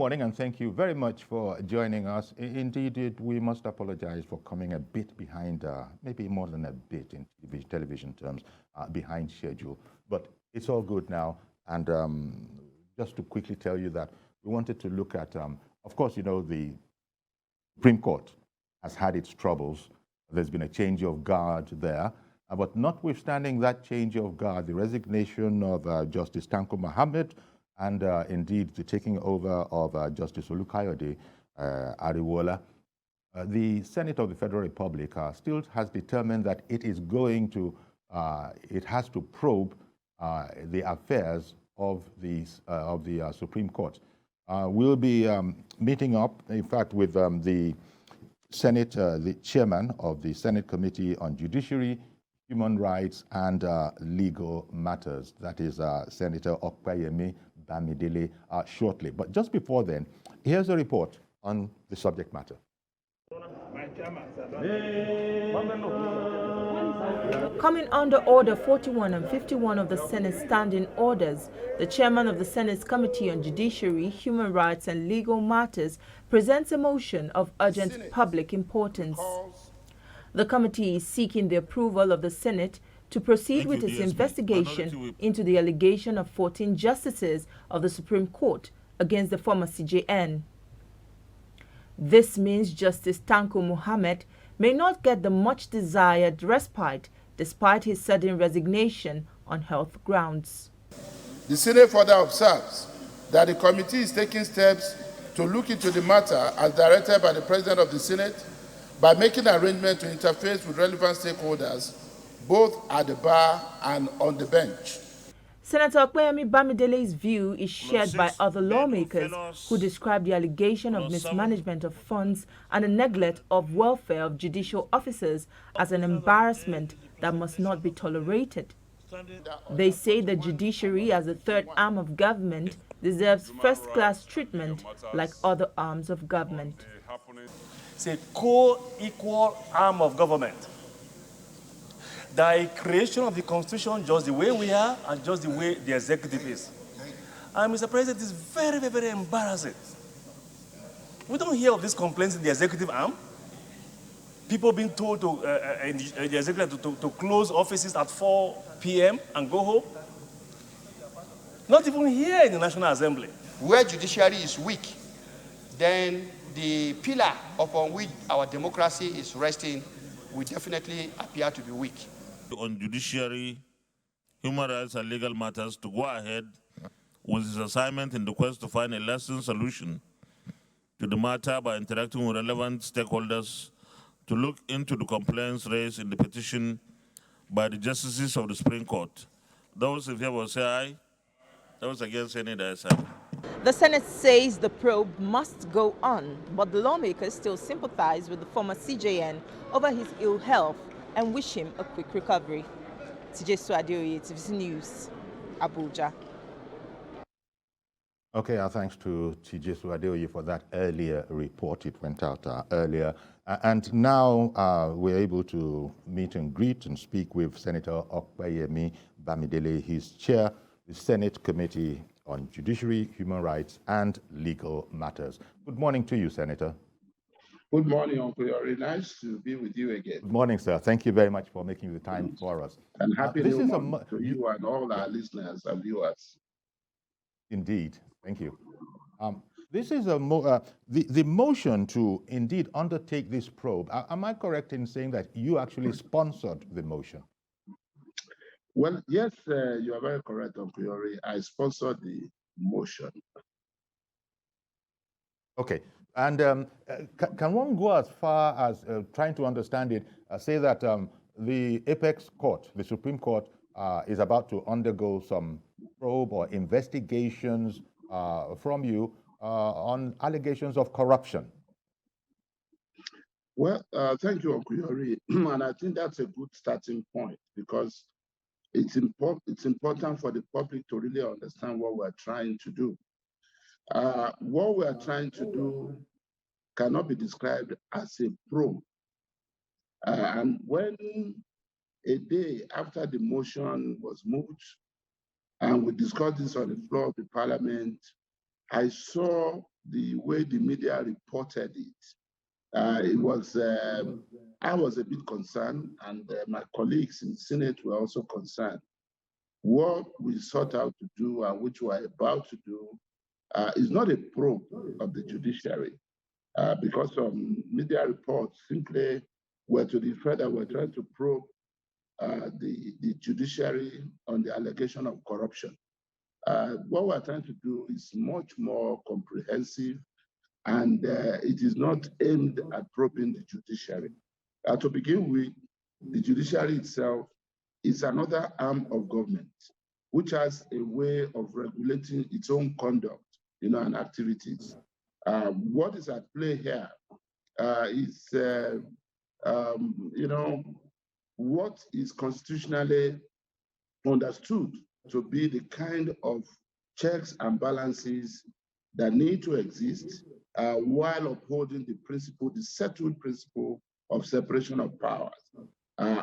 morning, and thank you very much for joining us. Indeed, we must apologize for coming a bit behind, maybe more than a bit in television terms, behind schedule. But it's all good now. And just to quickly tell you that we wanted to look at, of course, you know, the Supreme Court has had its troubles. There's been a change of guard there. But notwithstanding that change of guard, the resignation of Justice Tanko Mohammed, and indeed the taking over of Justice Olukayode Ariwola, the Senate of the Federal Republic still has determined that it is going to, it has to probe the affairs of the Supreme Court. We'll be meeting up, in fact, with the Senate, the chairman of the Senate Committee on Judiciary, Human Rights, and Legal Matters. That is Senator Opeyemi Bamidele shortly. But just before then, here's a report on the subject matter. Coming under Order 41 and 51 of the Senate Standing Orders, the chairman of the Senate's Committee on Judiciary, Human Rights, and Legal Matters presents a motion of urgent public importance. The committee is seeking the approval of the Senate to proceed with its investigation into the allegation of 14 justices of the Supreme Court against the former CJN. This means Justice Tanko Mohammed may not get the much-desired respite despite his sudden resignation on health grounds. The Senate further observes that the committee is taking steps to look into the matter as directed by the President of the Senate by making arrangements to interface with relevant stakeholders, both at the bar and on the bench. Senator Opeyemi Bamidele's view is shared by other lawmakers who describe the allegation of mismanagement of funds and the neglect of welfare of judicial officers as an embarrassment that must not be tolerated. They say the judiciary, as a third arm of government, deserves first-class treatment like other arms of government. It's a co-equal arm of government. The creation of the Constitution just the way we are and just the way the executive is. And Mr. President, it's very, very, very embarrassing. We don't hear of these complaints in the executive arm. People being told to, in the executive to close offices at 4 p.m. and go home. Not even here in the National Assembly. Where judiciary is weak, then the pillar upon which our democracy is resting will definitely appear to be weak. On judiciary, human rights, and legal matters to go ahead with his assignment in the quest to find a lasting solution to the matter by interacting with relevant stakeholders to look into the complaints raised in the petition by the justices of the Supreme Court. Those in favor say aye. Those against say nay. The Senate says the probe must go on, but the lawmakers still sympathize with the former CJN over his ill health and wish him a quick recovery. Judicial, TVC News, Abuja. Okay, our thanks to Judicial for that earlier report. It went out earlier. And now we're able to meet and greet and speak with Senator Opeyemi Bamidele. He's chair the Senate Committee on Judiciary, Human Rights, and Legal Matters. Good morning to you, Senator. Good morning, Uncle Yori. Nice to be with you again. Good morning, sir. Thank you very much for making the time for us. And happy New Month to you and all our listeners and viewers. Indeed. Thank you. This is the motion to indeed undertake this probe. Am I correct in saying that you actually sponsored the motion? Well, yes, you are very correct, Uncle Yori. I sponsored the motion. Okay. And can one go as far as trying to understand it, say that the apex court, the Supreme Court, is about to undergo some probe or investigations from you on allegations of corruption? Well, thank you, Uncle Yori. And I think that's a good starting point because it's important for the public to really understand what we're trying to do. What we're trying to do cannot be described as a probe. And when a day after the motion was moved, and we discussed this on the floor of the parliament, I saw the way the media reported it. I was a bit concerned, and my colleagues in the Senate were also concerned. What we sought out to do, and which we are about to do, is not a probe of the judiciary, because some media reports simply were to the effect that we're trying to probe the judiciary on the allegation of corruption. What we're trying to do is much more comprehensive, and it is not aimed at probing the judiciary. To begin with, the judiciary itself is another arm of government, which has a way of regulating its own conduct, and activities. What is at play here is, what is constitutionally understood to be the kind of checks and balances that need to exist while upholding the principle, the settled principle of separation of powers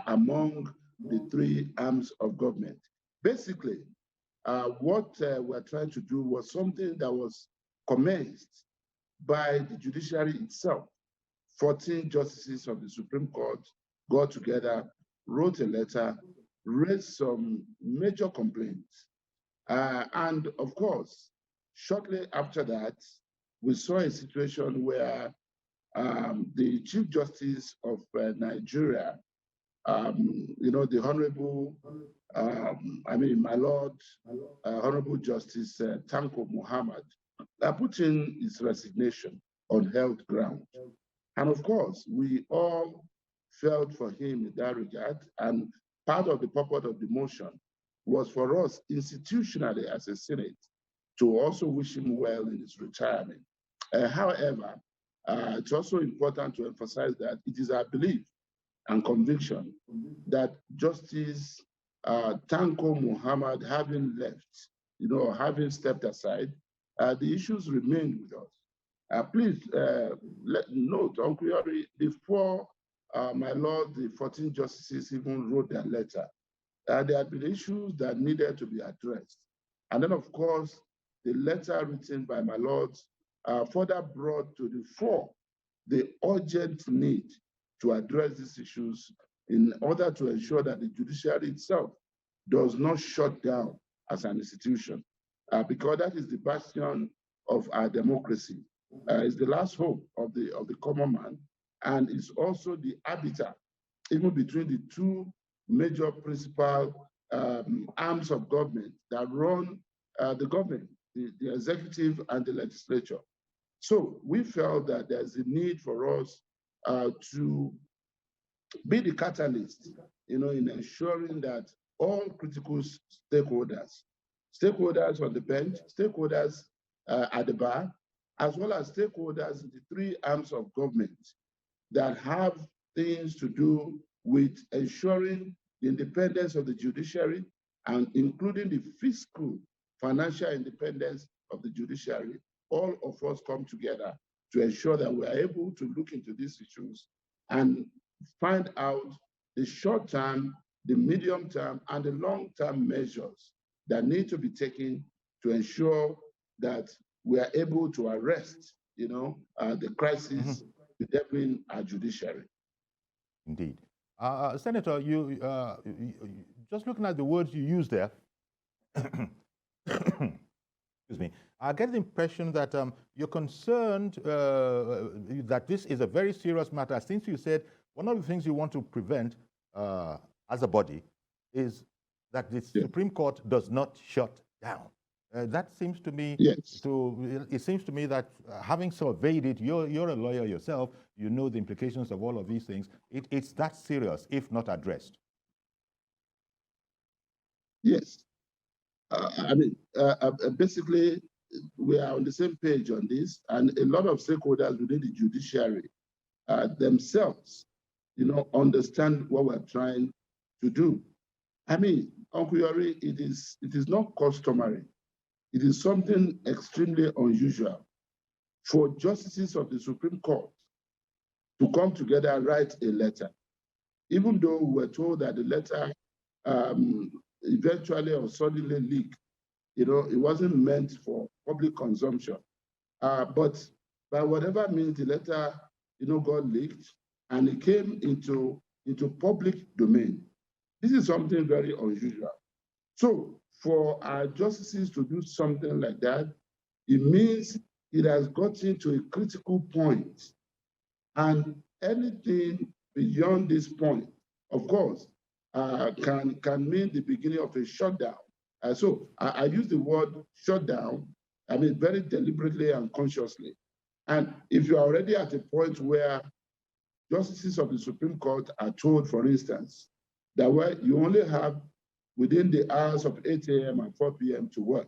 among the three arms of government. Basically, what we're trying to do was something that was commenced by the judiciary itself. 14 justices of the Supreme Court got together, wrote a letter, raised some major complaints. And of course, shortly after that, we saw a situation where the Chief Justice of Nigeria, the Honorable, my Lord, Honorable Justice Tanko Muhammad, put in his resignation on health ground. And of course, we all felt for him in that regard. And part of the purport of the motion was for us institutionally as a Senate to also wish him well in his retirement. However, it's also important to emphasize that it is our belief and conviction that Justice Tanko Muhammad, having left, having stepped aside, the issues remained with us. Please note, Uncle Yori, before my Lord, the 14 justices even wrote their letter, there had been issues that needed to be addressed. And then, of course, the letter written by my Lord further brought to the fore the urgent need to address these issues in order to ensure that the judiciary itself does not shut down as an institution, because that is the bastion of our democracy. It's the last hope of the common man, and it's also the arbiter, even between the two major principal arms of government that run the government, the executive and the legislature. So we felt that there's a need for us to be the catalyst, in ensuring that all critical stakeholders on the bench, stakeholders at the bar, as well as stakeholders in the three arms of government that have things to do with ensuring the independence of the judiciary and including the fiscal, financial independence of the judiciary. All of us come together to ensure that we are able to look into these issues and find out the short-term, the medium-term, and the long-term measures that need to be taken to ensure that we are able to arrest, the crisis bedeviling our judiciary. Indeed. Senator, you just looking at the words you used there, excuse me, I get the impression that you're concerned that this is a very serious matter. Since you said one of the things you want to prevent as a body is that the Supreme Court does not shut down. That seems to me, yes. It seems to me that having surveyed it, you're a lawyer yourself, you know the implications of all of these things. It's that serious, if not addressed. Yes. Basically, we are on the same page on this, and a lot of stakeholders within the judiciary themselves, understand what we're trying to do. Uncle Yori, it is not customary. It is something extremely unusual for justices of the Supreme Court to come together and write a letter, even though we were told that the letter eventually or suddenly leaked. it wasn't meant for public consumption. But by whatever means, the letter, got leaked and it came into public domain. This is something very unusual. So for our justices to do something like that, it means it has gotten to a critical point. And anything beyond this point, of course, can mean the beginning of a shutdown. So I use the word shutdown, very deliberately and consciously. And if you are already at a point where justices of the Supreme Court are told, for instance, that you only have within the hours of 8 a.m. and 4 p.m. to work.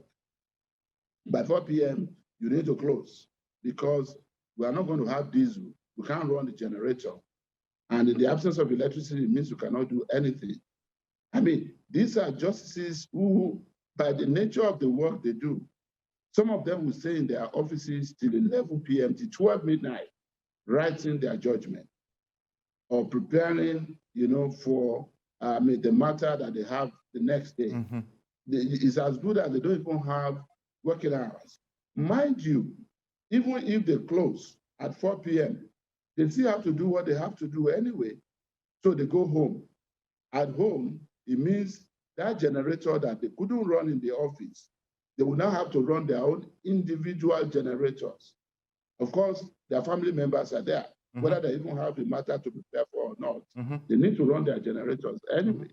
By 4 p.m., you need to close because we are not going to have diesel. We can't run the generator. And in the absence of electricity, it means you cannot do anything. These are justices who, by the nature of the work they do, some of them will stay in their offices till 11 p.m. to 12 midnight, writing their judgment or preparing, for the matter that they have the next day. Mm-hmm. It's as good as they don't even have working hours. Mind you, even if they close at 4 p.m., they still have to do what they have to do anyway. So they go home. At home, it means that generator that they couldn't run in the office, they will now have to run their own individual generators. Of course, their family members are there, mm-hmm. whether they even have the matter to prepare for or not. Mm-hmm. They need to run their generators anyway.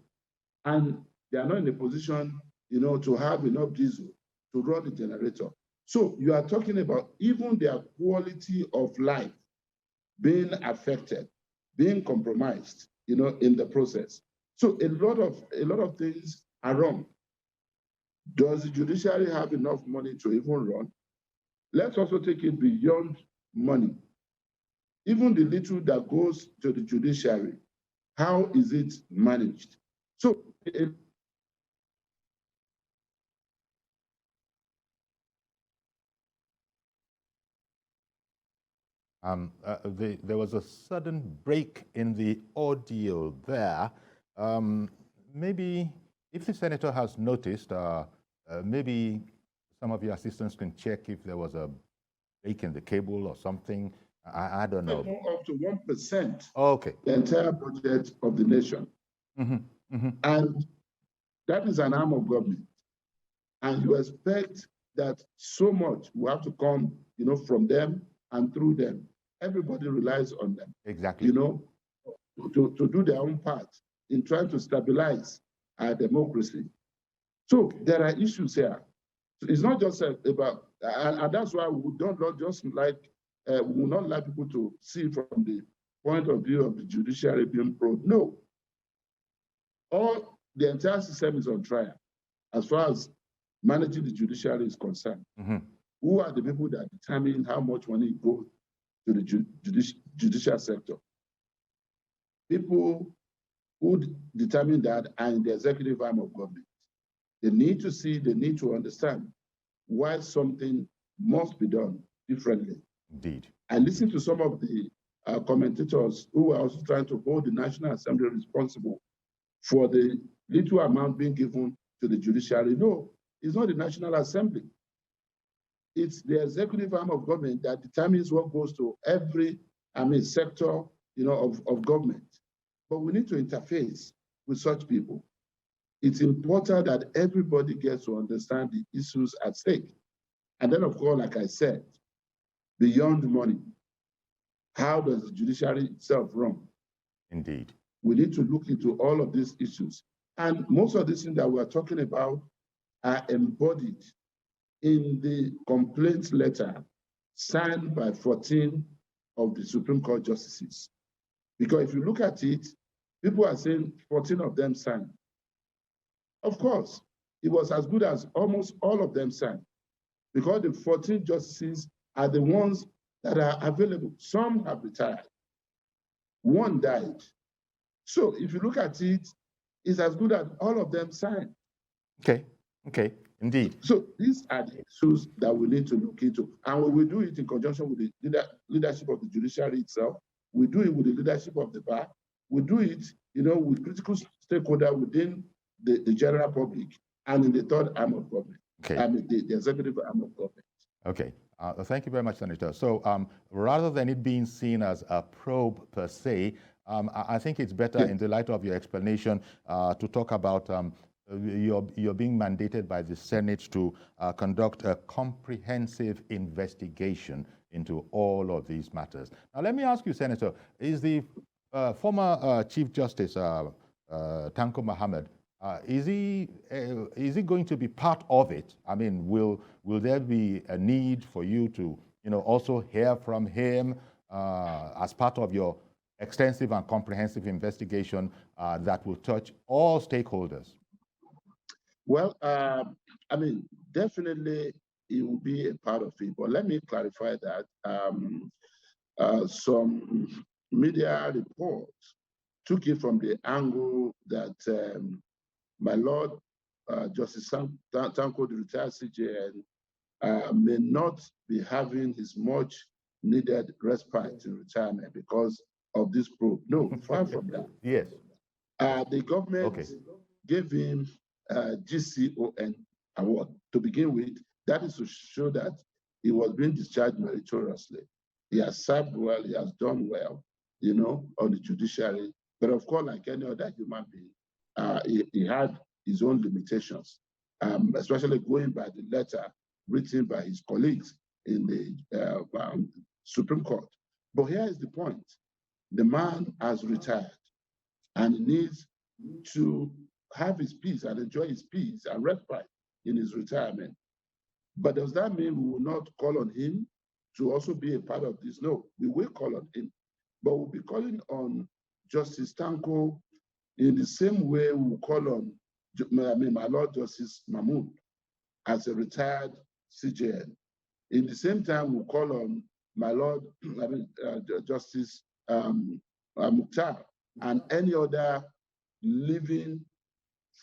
Mm-hmm. And they are not in a position, to have enough diesel to run the generator. So you are talking about even their quality of life being affected, being compromised, in the process. So a lot of things are wrong. Does the judiciary have enough money to even run? Let's also take it beyond money. Even the little that goes to the judiciary, how is it managed? So there was a sudden break in the audio there. Maybe if the senator has noticed, maybe some of your assistants can check if there was a break in the cable or something. I don't know. Up to 1%. Okay. The entire budget of the nation. Mm-hmm. Mm-hmm. And that is an arm of government. And you expect that so much will have to come, from them and through them. Everybody relies on them. Exactly. To do their own part in trying to stabilize our democracy. So there are issues here. So it's not just about, and that's why we don't just like, we will not like people to see from the point of view of the judiciary being probed. No. The entire system is on trial as far as managing the judiciary is concerned. Mm-hmm. Who are the people that determine how much money goes to the judicial sector? People who determine that are in the executive arm of government. They need to see, they need to understand why something must be done differently. Indeed. I listened to some of the commentators who were also trying to hold the National Assembly responsible for the little amount being given to the judiciary. No, it's not the National Assembly. It's the executive arm of government that determines what goes to every sector of government. But we need to interface with such people. It's important that everybody gets to understand the issues at stake. And then, of course, like I said, beyond money, how does the judiciary itself run? Indeed. We need to look into all of these issues. And most of these things that we're talking about are embodied in the complaint letter signed by 14 of the Supreme Court justices. Because if you look at it, people are saying 14 of them signed. Of course, it was as good as almost all of them signed, because the 14 justices are the ones that are available. Some have retired. One died. So if you look at it, it's as good as all of them signed. Okay, indeed. So these are the issues that we need to look into. And we will do it in conjunction with the leadership of the judiciary itself. We do it with the leadership of the bar. We do it, with critical stakeholders within the general public and in the third arm of government. Okay. I mean, the executive arm of government. Okay. Thank you very much, Senator. So rather than it being seen as a probe per se, I think it's better in the light of your explanation to talk about you're being mandated by the Senate to conduct a comprehensive investigation into all of these matters. Now, let me ask you, Senator, is the former Chief Justice Tanko Mohammed, is he going to be part of it? I mean, will there be a need for you to, also hear from him as part of your extensive and comprehensive investigation that will touch all stakeholders? Well, I mean, definitely it will be a part of it, but let me clarify that. Some media reports took it from the angle that my Lord Justice Tanko, the retired CJN, may not be having his much needed respite in retirement because of this probe. No, far from that. Yes. The government gave him GCON award to begin with. That is to show that he was being discharged meritoriously. He has served well, he has done well, on the judiciary. But of course, like any other human being, he had his own limitations, especially going by the letter written by his colleagues in the Supreme Court. But here is the point. The man has retired and he needs to have his peace and enjoy his peace and respite in his retirement. But does that mean we will not call on him to also be a part of this? No, we will call on him. But we'll be calling on Justice Tanko in the same way we will call on my Lord Justice Mahmoud as a retired CJN. In the same time, we'll call on my Lord Justice Mukhtar and any other living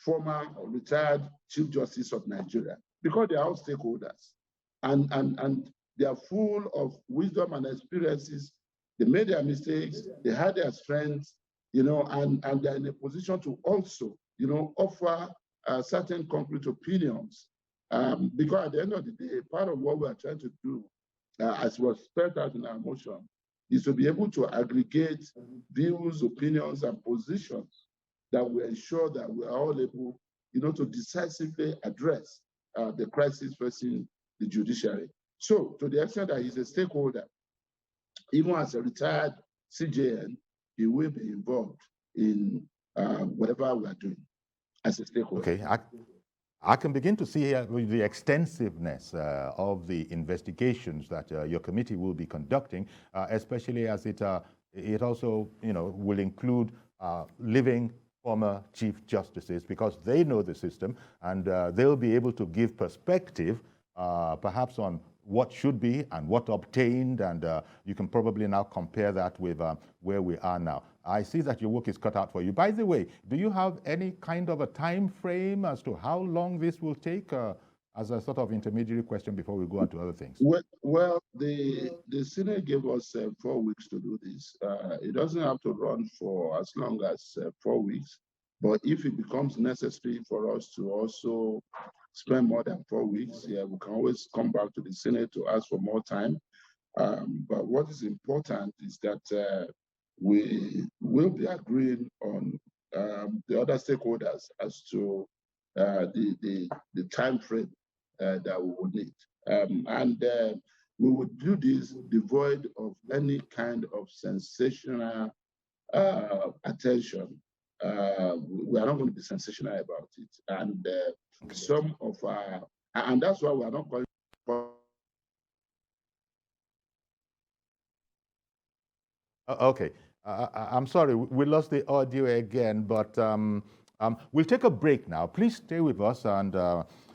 former or retired Chief Justice of Nigeria, because they are all stakeholders and they are full of wisdom and experiences. They made their mistakes, they had their strengths, and they're in a position to also, offer certain concrete opinions. Because at the end of the day, part of what we are trying to do, as was spelled out in our motion, is to be able to aggregate views, opinions, and positions that will ensure that we are all able, to decisively address the crisis facing the judiciary. So, to the extent that he's a stakeholder, even as a retired CJN, he will be involved in whatever we are doing as a stakeholder. Okay, I can begin to see here the extensiveness of the investigations that your committee will be conducting, especially as it also, will include living former chief justices, because they know the system and they'll be able to give perspective, perhaps on what should be and what obtained, and you can probably now compare that with where we are now. I see that your work is cut out for you. By the way, do you have any kind of a time frame as to how long this will take, as a sort of intermediary question before we go on to other things? Well, the Senate gave us 4 weeks to do this. It doesn't have to run for as long as 4 weeks, but if it becomes necessary for us to also spend more than 4 weeks, we can always come back to the Senate to ask for more time. But what is important is that we will be agreeing on the other stakeholders as to the time frame that we would need. And we would do this devoid of any kind of sensational attention. We are not going to be sensational about it. And some of our, and that's why we are not calling for. Okay, I'm sorry, we lost the audio again, but we'll take a break now. Please stay with us, and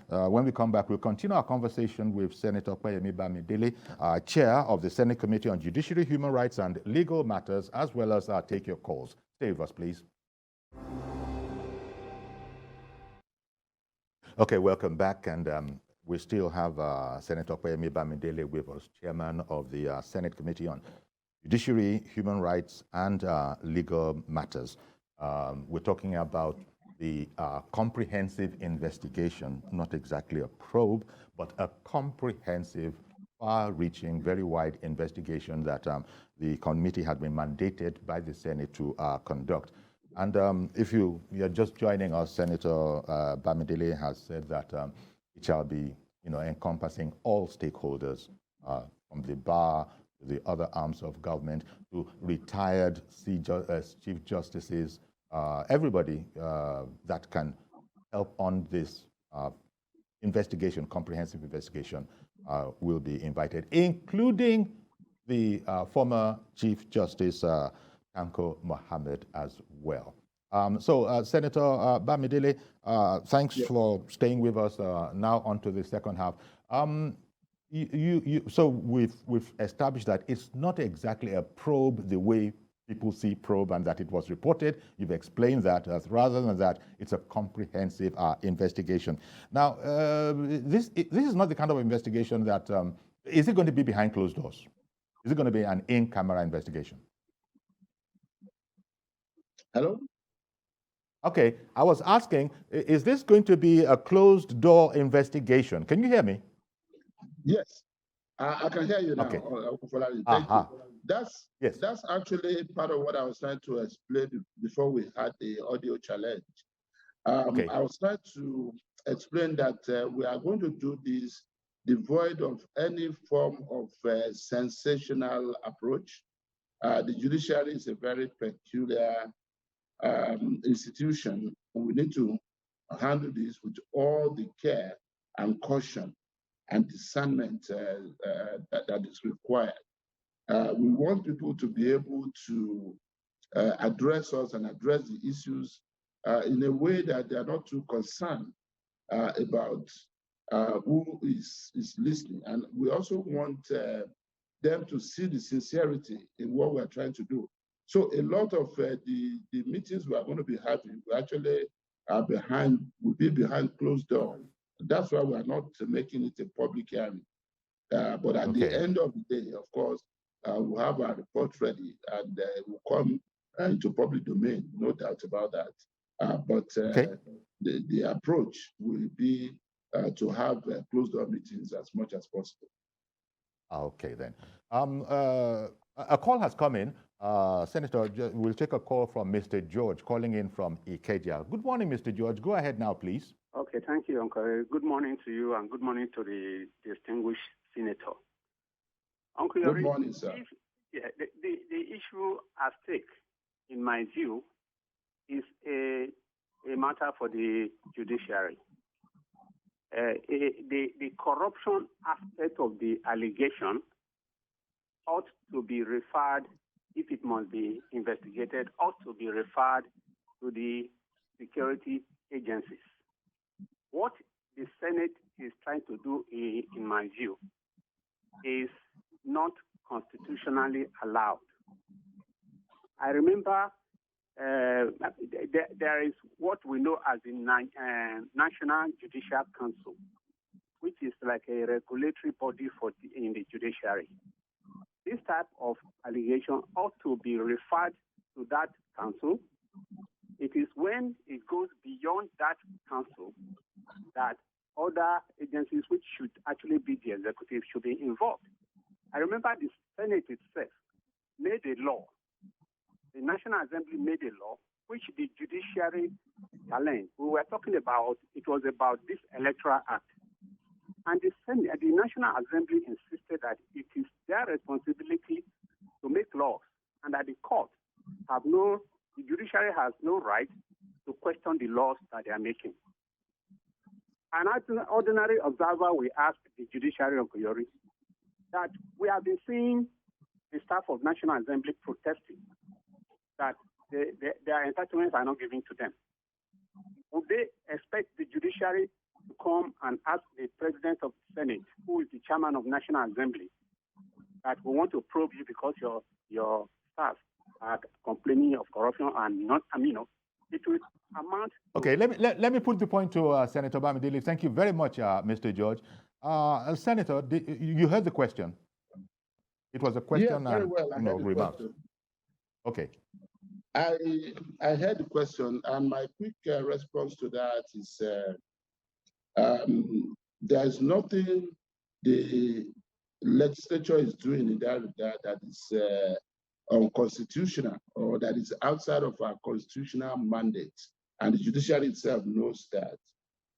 when we come back, we'll continue our conversation with Senator Opeyemi Bamidele, Chair of the Senate Committee on Judiciary, Human Rights, and Legal Matters, as well as take your calls. Stay with us, please. Okay, welcome back, and we still have Senator Opeyemi Bamidele with us, Chairman of the Senate Committee on Judiciary, Human Rights, and Legal Matters. We're talking about the comprehensive investigation, not exactly a probe, but a comprehensive, far-reaching, very wide investigation that the committee had been mandated by the Senate to conduct. And if you're just joining us, Senator Bamidele has said that it shall be, encompassing all stakeholders, from the bar to the other arms of government to retired chief justices, everybody that can help on this investigation, comprehensive investigation, will be invited, including the former Chief Justice Tanko Mohammed as well. So, Senator Bamidele, thanks for staying with us. Now on to the second half. So we've established that it's not exactly a probe the way people see probe and that it was reported. You've explained that rather than that, it's a comprehensive investigation. Now, this is not the kind of investigation that, is it going to be behind closed doors? Is it going to be an in-camera investigation? Hello? Okay, I was asking, is this going to be a closed door investigation? Can you hear me? Yes, I can hear you now. Okay. Thank you. That's yes. actually part of what I was trying to explain before we had the audio challenge. Okay. I was trying to explain that we are going to do this devoid of any form of sensational approach. The judiciary is a very peculiar institution, and we need to handle this with all the care and caution and discernment that is required. We want people to be able to address us and address the issues in a way that they are not too concerned about who is listening. And we also want them to see the sincerity in what we're trying to do. So a lot of the meetings we are going to be having, we actually will be behind closed doors. That's why we are not making it a public hearing. But at the end of the day, of course, we'll have our report ready and we'll come into public domain, no doubt about that. But the approach will be to have closed door meetings as much as possible. Okay, then. A call has come in. Senator, we'll take a call from Mr. George, calling in from Ikeja. Good morning, Mr. George. Go ahead now, please. Okay, thank you, Uncle. Good morning to you and good morning to the distinguished senator. Uncle, good morning, sir. The issue at stake, in my view, is a matter for the judiciary. The corruption aspect of the allegation ought to be referred, if it must be investigated, ought to be referred to the security agencies. What the Senate is trying to do, in my view, is not constitutionally allowed. I remember there is what we know as the National Judicial Council, which is like a regulatory body in the judiciary. This type of allegation ought to be referred to that council. It is when it goes beyond that council that other agencies, which should actually be the executive, should be involved. I remember the Senate itself made a law. The National Assembly made a law which the judiciary challenged. We were talking about, it was about this Electoral Act. And the National Assembly insisted that it is their responsibility to make laws and that the judiciary has no right to question the laws that they are making. An ordinary observer will ask the judiciary of Koyori that we have been seeing the staff of National Assembly protesting that their entitlements are not given to them. Would they expect the judiciary to come and ask the President of the Senate, who is the chairman of National Assembly, that we want to probe you because your staff are complaining of corruption and not, it will amount to... Okay, let me put the point to Senator Bamidele. Thank you very much, Mr. George. Senator, you heard the question. It was a question very well. and remarks. Okay. I heard the question, and my quick response to that is there's nothing the legislature is doing in that regard that is unconstitutional or that is outside of our constitutional mandate. And the judiciary itself knows that.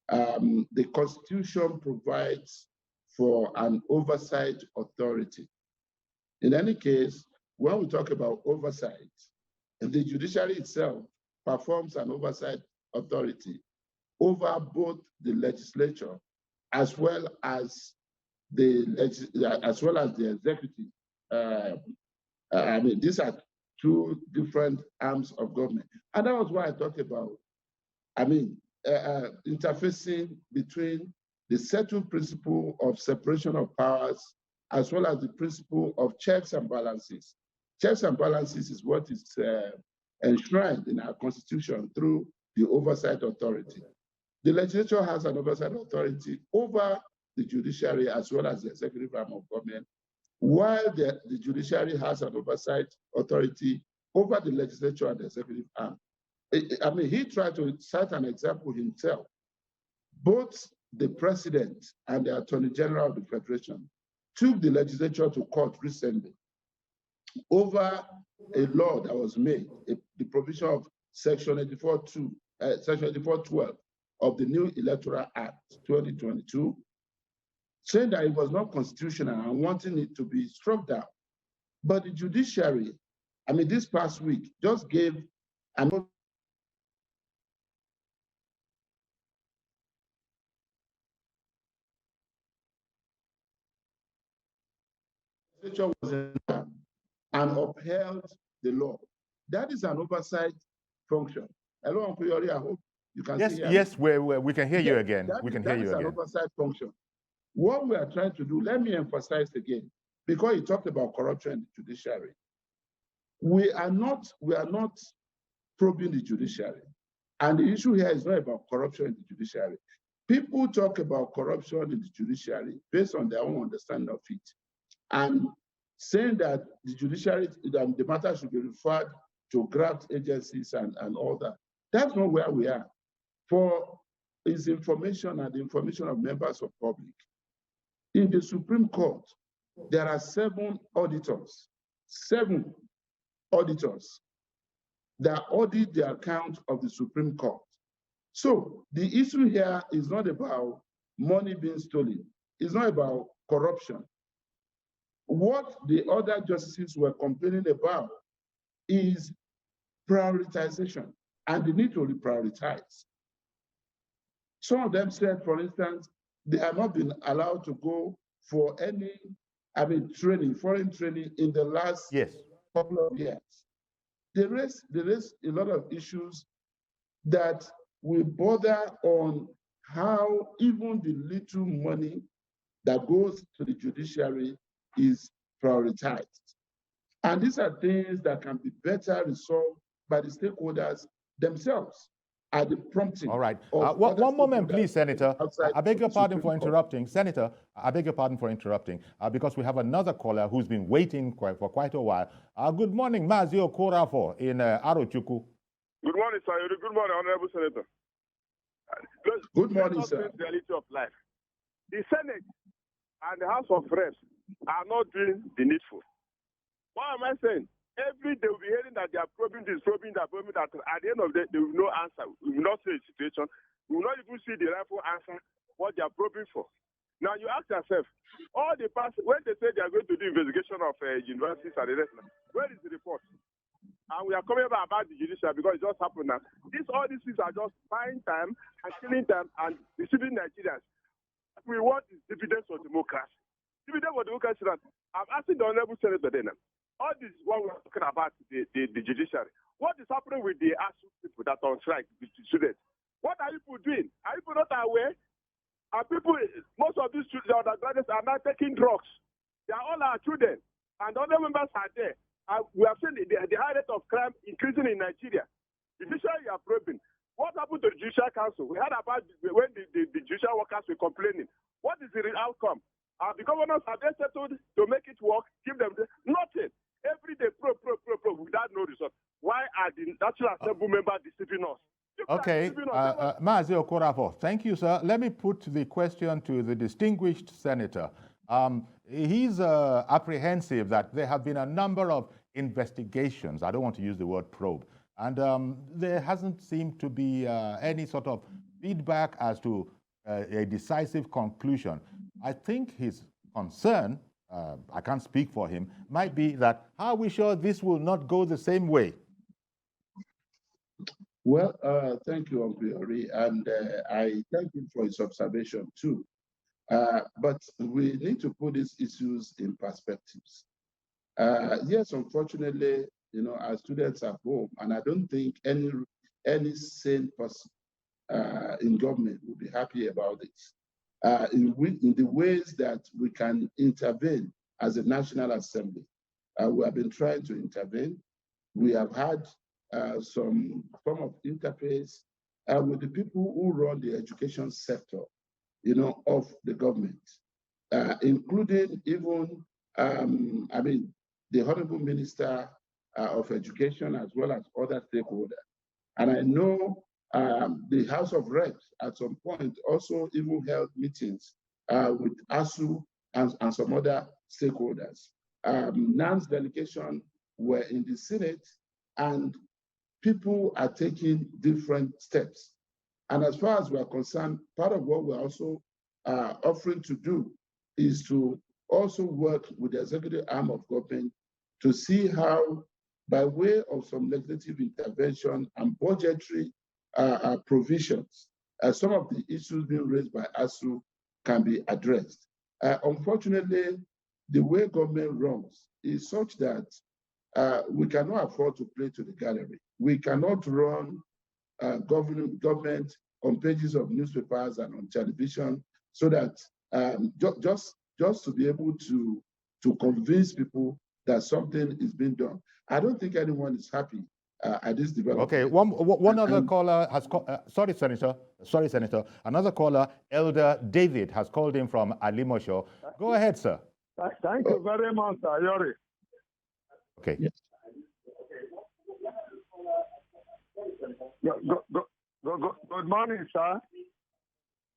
The Constitution provides for an oversight authority. In any case, when we talk about oversight, the judiciary itself performs an oversight authority over both the legislature as well as the executive. I mean, these are two different arms of government, and that was why I talked about. I mean, interfacing between the settled principle of separation of powers as well as the principle of checks and balances. Checks and balances is what is enshrined in our Constitution through the oversight authority. The legislature has an oversight authority over the judiciary as well as the executive arm of government, while the judiciary has an oversight authority over the legislature and the executive arm. I mean, he tried to cite an example himself. Both the president and the attorney general of the federation took the legislature to court recently over a law that was made, the provision of section 84.12 of the new Electoral Act 2022, saying that it was not constitutional and wanting it to be struck down. But the judiciary, I mean, this past week just gave an legislature was and upheld the law. That is an oversight function. Hello, Uncle Yori, I hope you can see me. Yes, we can hear you again. We can hear you again. That is an oversight function. What we are trying to do, let me emphasize again, because you talked about corruption in the judiciary. We are not probing the judiciary. And the issue here is not about corruption in the judiciary. People talk about corruption in the judiciary based on their own understanding of it. And saying that the judiciary, the matter should be referred to graft agencies and all that. That's not where we are. For its information and the information of members of public, in the Supreme Court, there are 7 auditors that audit the account of the Supreme Court. So the issue here is not about money being stolen. It's not about corruption. What the other justices were complaining about is prioritization and the need to reprioritize. Some of them said, for instance, they have not been allowed to go for any, training, foreign training in the last couple of years. There is a lot of issues that will border on how even the little money that goes to the judiciary is prioritized. And these are things that can be better resolved by the stakeholders themselves at the prompting. All right. One moment, please, Senator. I beg your pardon for interrupting. Senator, I beg your pardon for interrupting because we have another caller who's been waiting for quite a while. Good morning, Mazio Korafo in Arochukwu. Good morning, sir. Good morning, Honorable Senator. Good morning, sir. The reality of life. The Senate and the House of Reps are not doing the needful. What am I saying? Every day we'll be hearing that they are probing this, probing that, at the end of the day, they will no answer. We will not see a situation. We will not even see the rightful answer, what they are probing for. Now you ask yourself, all the past, when they say they are going to do investigation of universities and the rest, where is the report? And we are coming about the judicial because it just happened now. All these things are just buying time and killing time and deceiving Nigerians. We want is dividends for democracy. Dividends for democracy. I'm asking the Honorable Senator then. All this is what we're talking about the judiciary. What is happening with the ASU people that are on strike, the students? What are you people doing? Are you people not aware? Are people, most of these students, the undergraduates are not taking drugs. They are all our children. And other members are there. We have seen the high rate of crime increasing in Nigeria. Judiciary are probing. What happened to the Judicial Council? We heard about when the judicial workers were complaining. What is the outcome? The governors have they settled to make it work, give them nothing. Every day, pro, without no result. Why are are the National Assembly members deceiving us. Okay, Mazi Okorafo, thank you, sir. Let me put the question to the distinguished senator. He's apprehensive that there have been a number of investigations. I don't want to use the word probe. And there hasn't seemed to be any sort of feedback as to a decisive conclusion. I think his concern, I can't speak for him, might be that, are we sure this will not go the same way? Well, thank you, Uncle Yori, and I thank him for his observation too. But we need to put these issues in perspectives. Yes, unfortunately, our students are home, and I don't think any sane person in government will be happy about it. In the ways that we can intervene as a National Assembly, we have been trying to intervene. We have had some form of interface with the people who run the education sector, of the government, including even, the Honorable Minister of Education, as well as other stakeholders. And I know the House of Reps at some point also even held meetings with ASU and some other stakeholders. NAN's delegation were in the Senate, and people are taking different steps. And as far as we are concerned, part of what we're also offering to do is to also work with the executive arm of government to see how, by way of some legislative intervention and budgetary provisions, some of the issues being raised by ASU can be addressed. Unfortunately, the way government runs is such that we cannot afford to play to the gallery. We cannot run government on pages of newspapers and on television so that just to be able to convince people that something is being done. I don't think anyone is happy at this development. Okay, one other caller has called, sorry, Senator. Another caller, Elder David, has called in from Alimosho. Go ahead, sir. Thank you very much, Yori. Okay. Yes. Good morning, sir.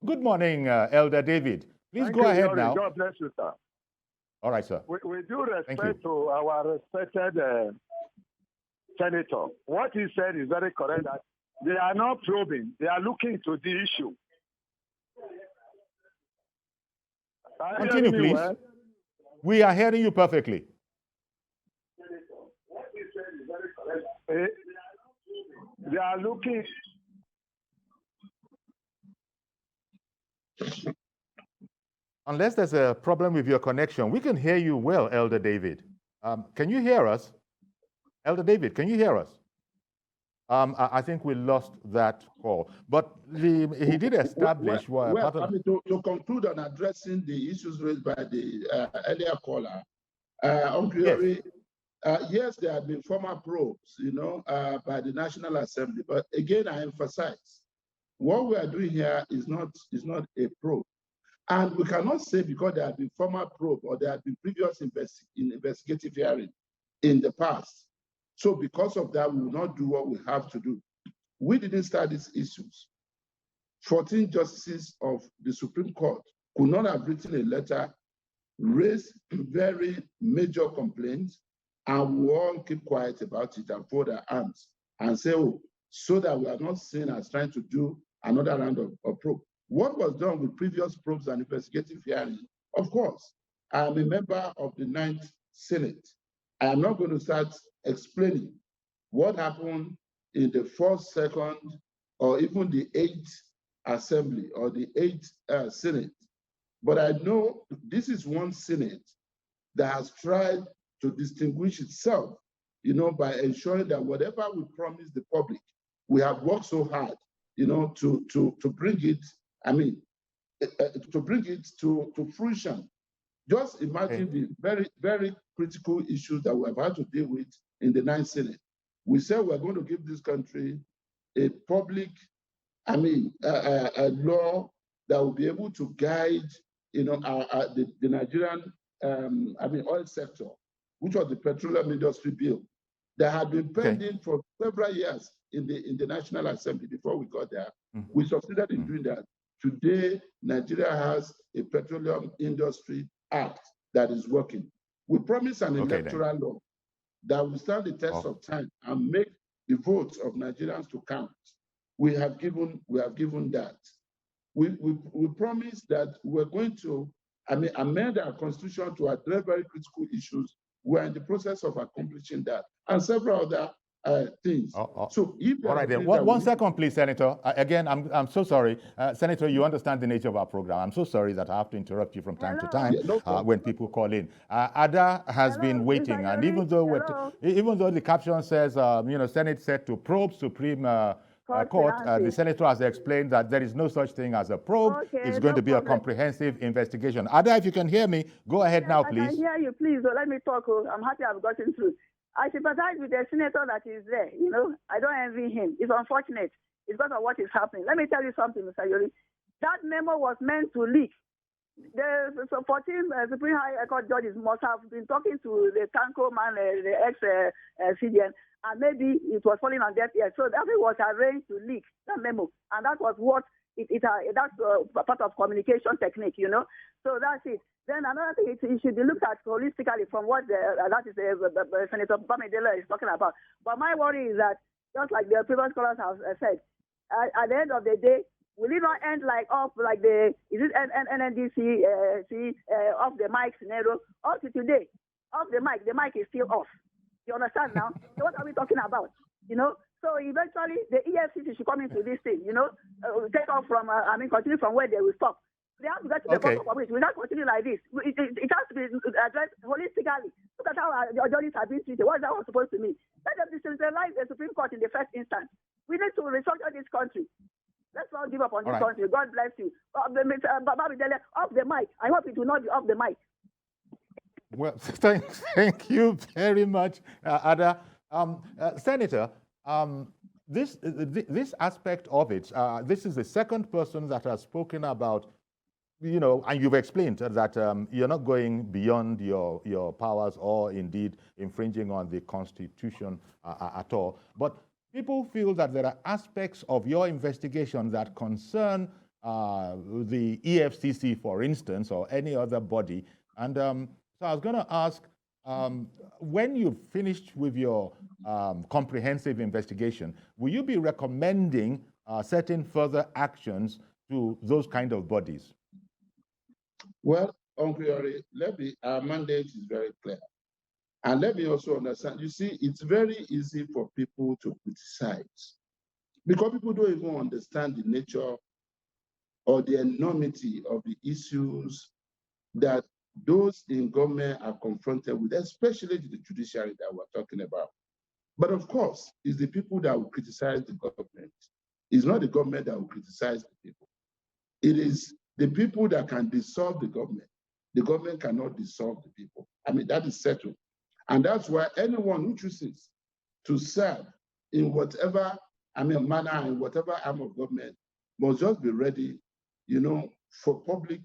Good morning, Elder David. Please go ahead Yori. now. God bless you, sir. All right, sir. With due respect to our respected senator, what he said is very correct. That they are not probing; they are looking to the issue. Continue, please. Well? We are hearing you perfectly. What he said is very correct. They are looking. Unless there's a problem with your connection, we can hear you well, Elder David. Can you hear us? Elder David, can you hear us? I think we lost that call. But he did establish... To conclude on addressing the issues raised by the earlier caller, yes, there have been formal probes, by the National Assembly. But again, I emphasize, what we are doing here is not a probe. And we cannot say because there have been formal probe or there have been previous investigative hearing in the past. So because of that, we will not do what we have to do. We didn't start these issues. 14 justices of the Supreme Court could not have written a letter, raised very major complaints, and we all keep quiet about it and fold our hands and say, oh, so that we are not seen as trying to do another round of probe. What was done with previous probes and investigative hearings? Of course, I am a member of the 9th Senate. I am not going to start explaining what happened in the 1st, 2nd, or even the 8th Assembly or the 8th Senate. But I know this is one Senate that has tried to distinguish itself, by ensuring that whatever we promise the public, we have worked so hard, to bring it, to bring it to fruition. Just imagine the very, very critical issues that we have had to deal with in the 9th Senate. We said we're going to give this country a public, a law that will be able to guide, the Nigerian, oil sector, which was the petroleum industry bill. that had been pending for several years in the National Assembly before we got there. We succeeded in doing that. Today, Nigeria has a Petroleum Industry Act that is working. We promise an electoral law that will stand the test of time and make the votes of Nigerians to count. We have given that. We promise that we're going to amend our constitution to address very critical issues. We're in the process of accomplishing that and several other things. So if all right, then. One second, please, Senator. Again, I'm so sorry. Senator, you understand the nature of our program. I'm so sorry that I have to interrupt you from time to time when people call in. Ada has been waiting, and even though the caption says, Senate set to probe Supreme Court, the senator has explained that there is no such thing as a probe. It's going to be a comprehensive investigation. Ada, if you can hear me, go ahead now, please. I can hear you, please. So let me talk. I'm happy I've gotten through. I sympathize with the senator that is there. I don't envy him. It's unfortunate. It's because of what is happening. Let me tell you something, Mr. Yori. That memo was meant to leak. The 14 Supreme High Court judges must have been talking to the Tanko man, the ex-CJN, and maybe it was falling on deaf ears. So that it was arranged to leak that memo, and that was what that's part of communication technique, So that's it. Then another thing, it should be looked at holistically from what Senator Bamidele is talking about. But my worry is that, just like the previous scholars have said, at the end of the day, will it not end is it NNDC off the mic scenario? Up to today, off the mic is still off. You understand now? So what are we talking about? So eventually the EFCC should come into this thing, take off from, continue from where they will stop. They have to get to the bottom of it. We not continue like this. It has to be addressed holistically. Look at how our judges have been treated. What is that supposed to mean? Let them decentralize the Supreme Court in the first instance. We need to restructure this country. Let's not give up on this country. God bless you. Bamidele, off the mic. I hope it will not be off the mic. Well, thank you very much, Ada. Senator, this aspect of it, this is the second person that has spoken about, and you've explained that you're not going beyond your powers or indeed infringing on the Constitution at all. But people feel that there are aspects of your investigation that concern the EFCC, for instance, or any other body. And so I was going to ask, when you've finished with your comprehensive investigation, will you be recommending certain further actions to those kind of bodies? Well, Uncle Yori, our mandate is very clear. And let me also understand, you see, it's very easy for people to criticize because people don't even understand the nature or the enormity of the issues that those in government are confronted with, especially the judiciary that we're talking about. But of course, it's the people that will criticize the government. It's not the government that will criticize the people. It is the people that can dissolve the government. The government cannot dissolve the people. That is settled. And that's why anyone who chooses to serve in whatever manner, in whatever arm of government, must just be ready, for public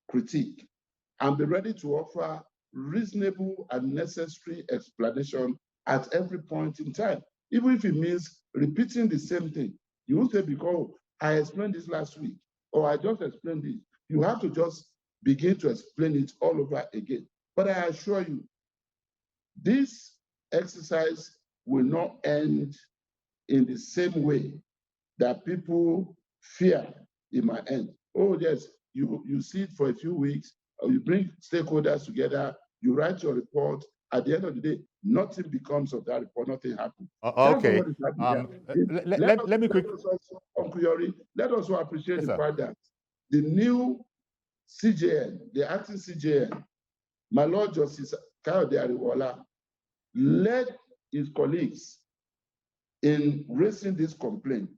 critique and be ready to offer reasonable and necessary explanation at every point in time, even if it means repeating the same thing. You won't say, because I explained this last week, or I just explained it. You have to just begin to explain it all over again. But I assure you, this exercise will not end in the same way that people fear it might end. Oh, yes, you see it for a few weeks, or you bring stakeholders together, you write your report. At the end of the day, nothing becomes of that report, nothing happens. Okay. Let me quickly. Let us also appreciate the fact that the new CJN, the acting CJN, my Lord Justice Kayode Ariwola, led his colleagues in raising this complaint.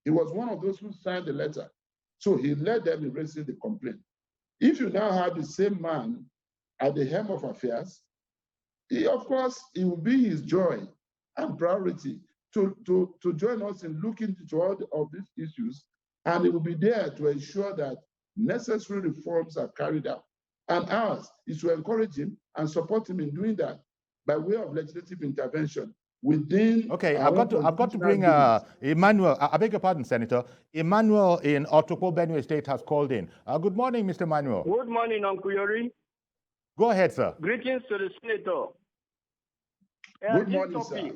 He was one of those who signed the letter. So he led them in raising the complaint. If you now have the same man at the helm of affairs, of course, it will be his joy and priority to join us in looking into all of these issues, and he will be there to ensure that necessary reforms are carried out. And ours is to encourage him and support him in doing that by way of legislative intervention. within. Okay, I've got to bring Emmanuel. I beg your pardon, Senator. Emmanuel in Otokpo, Benue State has called in. Good morning, Mr. Emmanuel. Good morning, Uncle Yori. Go ahead, sir. Greetings to the Senator. Good morning, sir.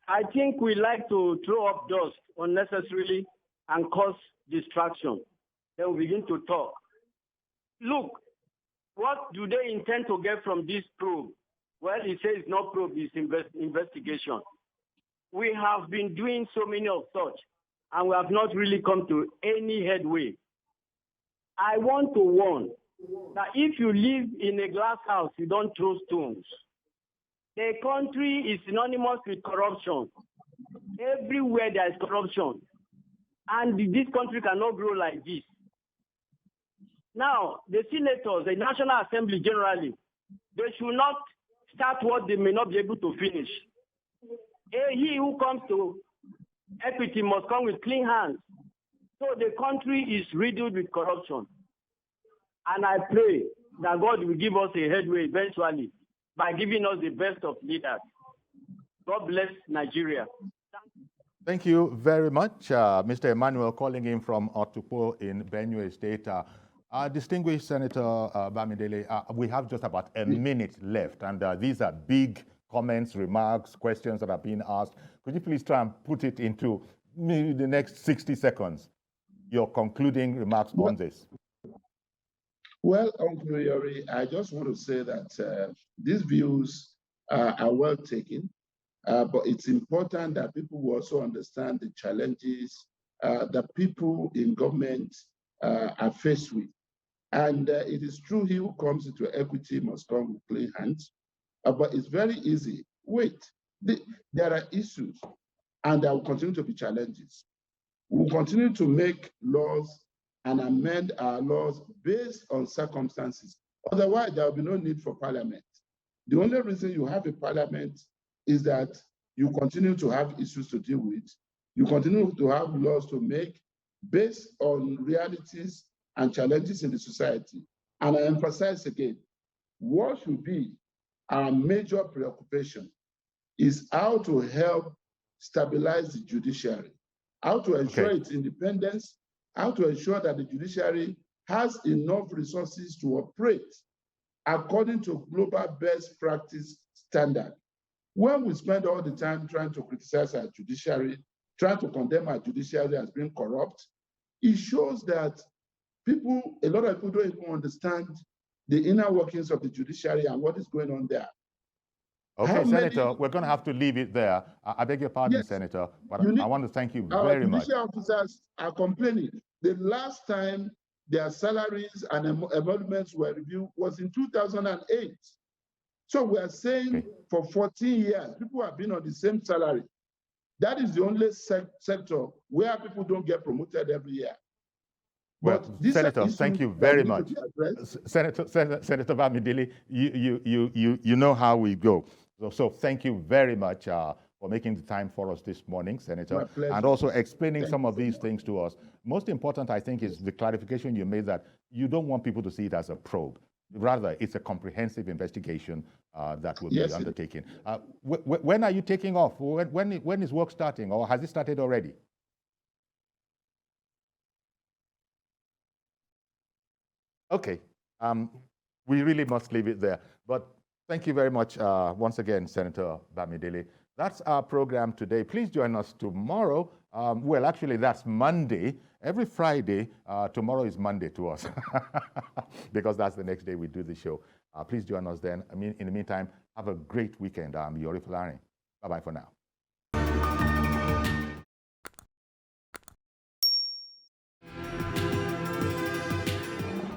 I think we like to throw up dust unnecessarily and cause distraction. Then we begin to talk. Look, what do they intend to get from this probe? Well, he says it's not probe, it's investigation. We have been doing so many of such, and we have not really come to any headway. I want to warn that if you live in a glass house, you don't throw stones. The country is synonymous with corruption. Everywhere there is corruption. And this country cannot grow like this. Now, the senators, the National Assembly generally, they should not start what they may not be able to finish. He who comes to equity must come with clean hands. So the country is riddled with corruption. And I pray that God will give us a headway eventually by giving us the best of leaders. God bless Nigeria. Thank you very much, Mr. Emmanuel, calling in from Otokpo in Benue State. Distinguished Senator Bamidele, we have just about a minute left, and these are big comments, remarks, questions that are being asked. Could you please try and put it into maybe the next 60 seconds, your concluding remarks on this? Well, Uncle Yori, I just want to say that these views are well taken, but it's important that people will also understand the challenges that people in government are faced with. And it is true, he who comes into equity must come with clean hands, but it's very easy. Wait, there are issues, and there will continue to be challenges. We will continue to make laws and amend our laws based on circumstances. Otherwise, there will be no need for parliament. The only reason you have a parliament is that you continue to have issues to deal with. You continue to have laws to make based on realities and challenges in the society. And I emphasize again, what should be our major preoccupation is how to help stabilize the judiciary, how to ensure its independence, how to ensure that the judiciary has enough resources to operate according to global best practice standard. When we spend all the time trying to criticize our judiciary, trying to condemn our judiciary as being corrupt, it shows that a lot of people don't even understand the inner workings of the judiciary and what is going on there. Okay, Senator, we're going to have to leave it there. I beg your pardon, yes, Senator, but I want to thank you very much. Our judicial officers are complaining. The last time their salaries and emoluments were reviewed was in 2008. So we are saying for 14 years, people have been on the same salary. That is the only sector where people don't get promoted every year. Well, Senator, thank you very much. Senator Bamidele, you know how we go. So thank you very much for making the time for us this morning, Senator, and also explaining some of these things to us. Most important, I think, is the clarification you made that you don't want people to see it as a probe. Rather, it's a comprehensive investigation that will be undertaken. When are you taking off? When is work starting, or has it started already? Okay, we really must leave it there. But thank you very much once again, Senator Bamidele. That's our program today. Please join us tomorrow. Well, actually, that's Monday. Every Friday, tomorrow is Monday to us because that's the next day we do the show. Please join us then. In the meantime, have a great weekend. I'm Yori Fulani. Bye-bye for now.